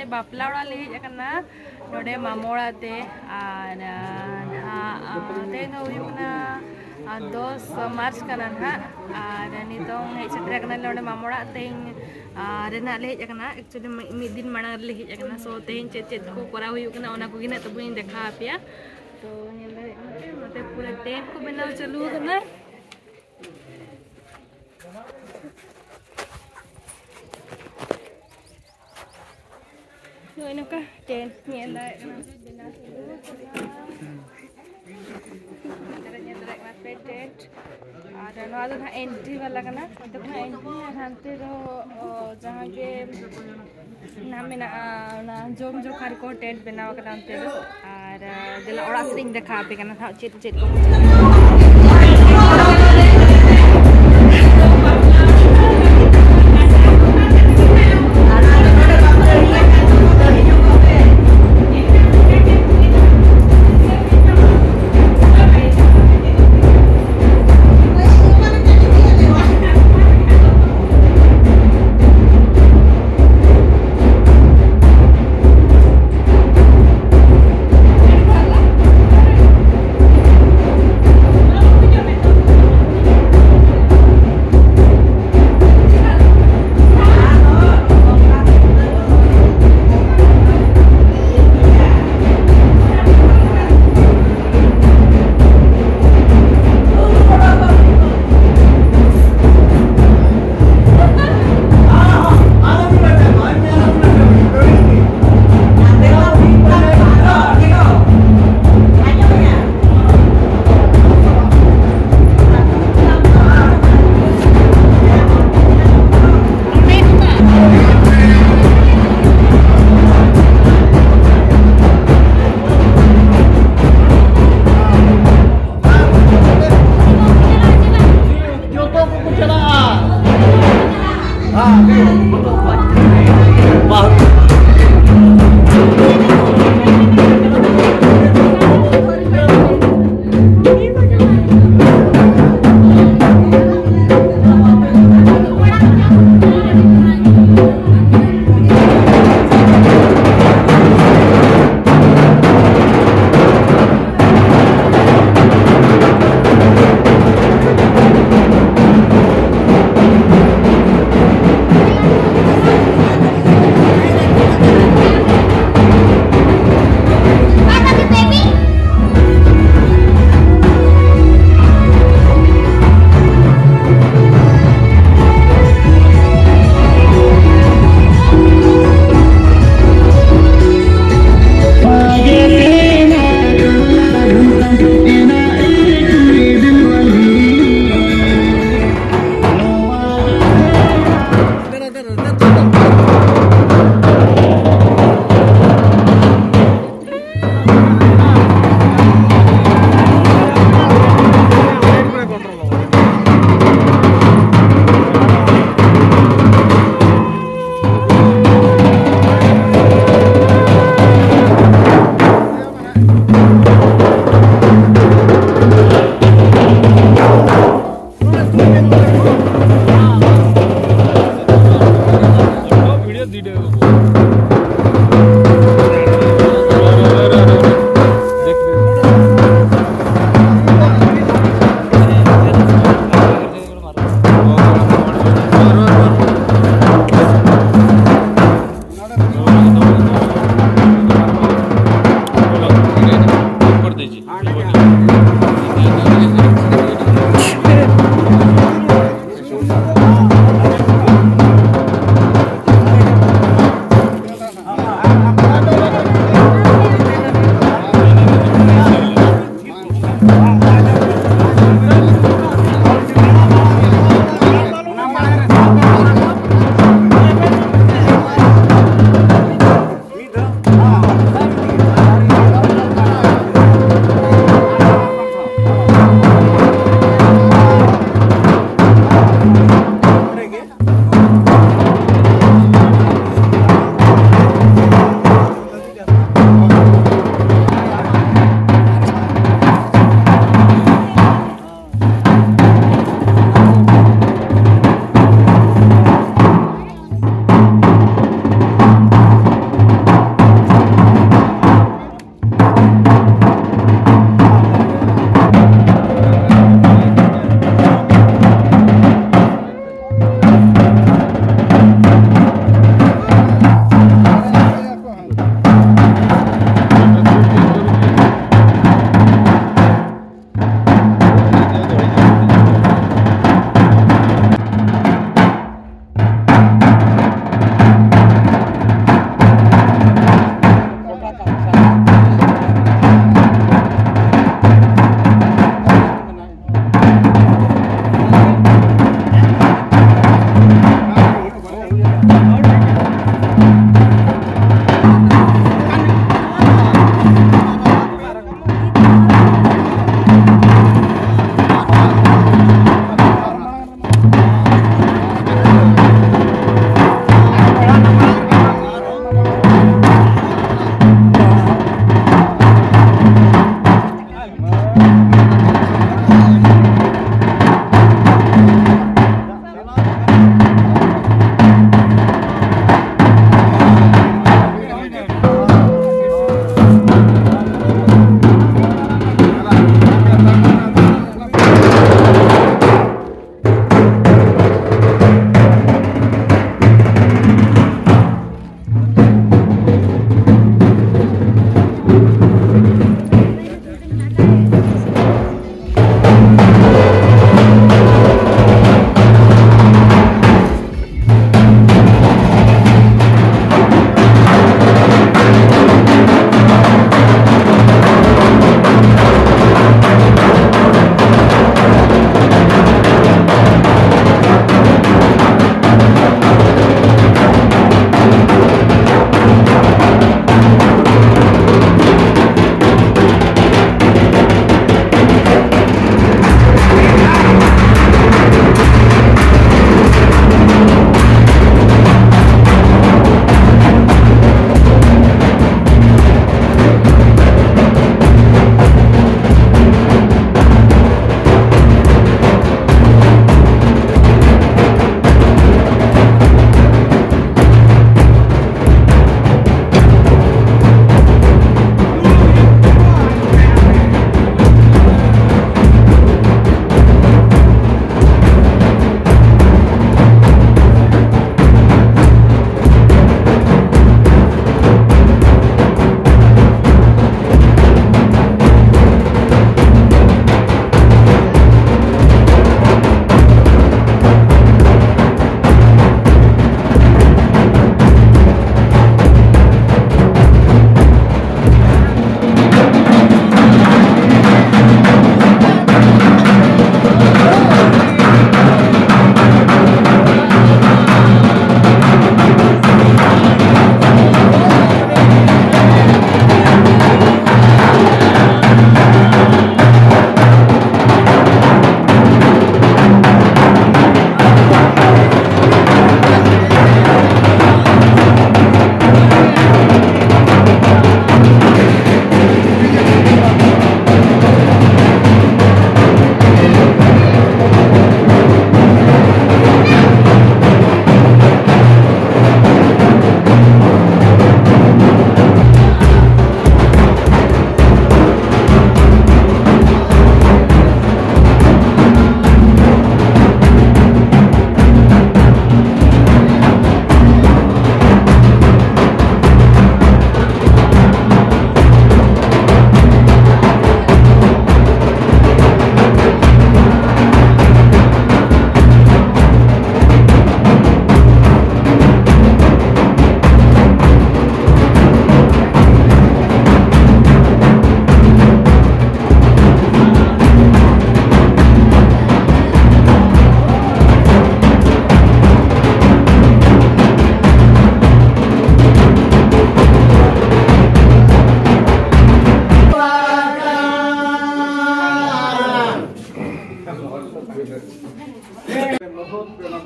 आले बापला ओड़ा ले हजना नोडे मामोड़ा ते आर ते नो हुयुकना 10 मार्च kana ha dan nitong hej setra kana node mamoड़ा तें रेना ले हजना एक्चुअली मिद दिन मांग ले हजना सो तें चेत चेत को करा हुयुकना ओना को गिना तबुनी देखा आपिया तो नेल दारे मते पूरा टेंट को बनाव चालू हना तो इनका टेंट नेल दारे बनाव tent dan noa do entry wala kana to na entry hante do jahan ke naam mena na jom jo kar ko tent benaw kana ante do ar dela ora sering dekha ape kana chet chet ko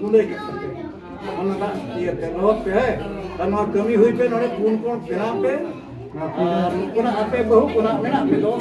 गुले के ये लोग पे है तनवा कमी हुई पे नोड़े कौन बिना पे कोना आपे बहु कोना मेना पे दो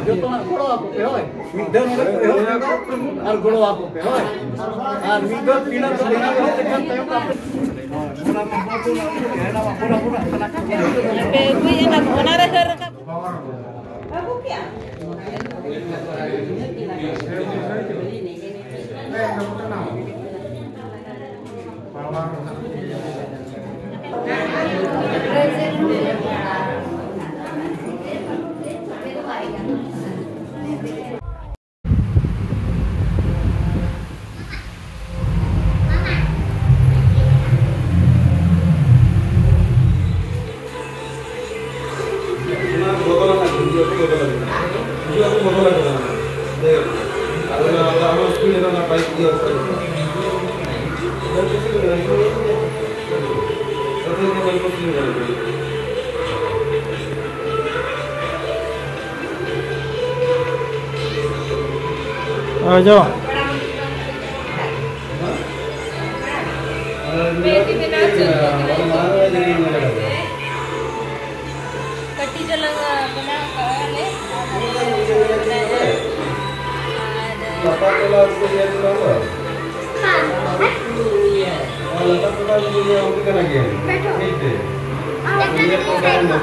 जो तो ना गोड़ो आप पे होय मिदर नोड़े पे हो और गोड़ो आप पे होय और मिदर पीना तो बिना हो ते kan tayo ka पूरा मम्मा है ना पूरा कला पे कोई एना बना रहा है Bago क्या? आ जाओ कट्टी जलंग बना ले bapala उसको ये दिलाऊंगा और bapala को ये और क्या लगे ठीक है ये तो करना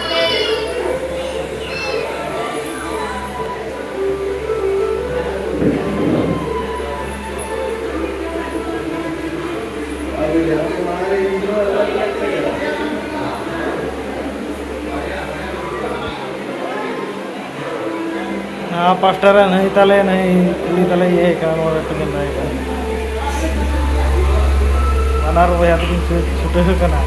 अरे यार हमारे इंद्र हाँ पास्टर नहीं तले नहीं तले ये कारण और तो मिल रहा है मनार वो यार तो छुटे हो करना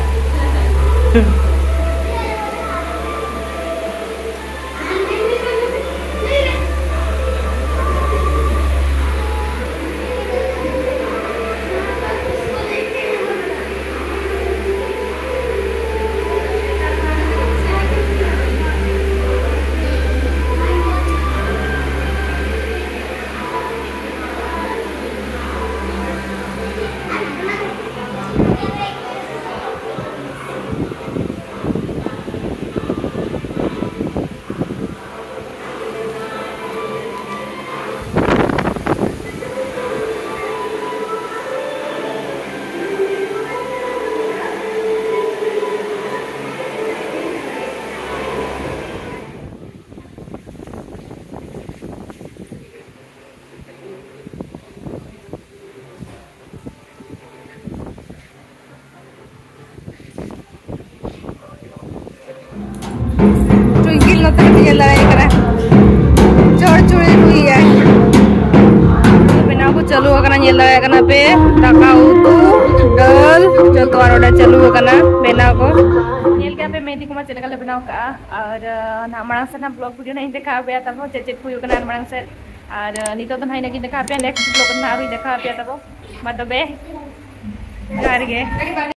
चालू करना ये करना पे दाका उतु दाल जतो आरोडा चालू करना बेना को नेल के पे मेथी कुमा चले गले बनाओ का और ना मरंग से ना ब्लॉग वीडियो नहीं देखा पे तब चेचेट हुई करना मरंग से और नितो तो नहीं नगी देखा पे नेक्स्ट ब्लॉग ना आरो देखा पे तब मतलब बे जार गे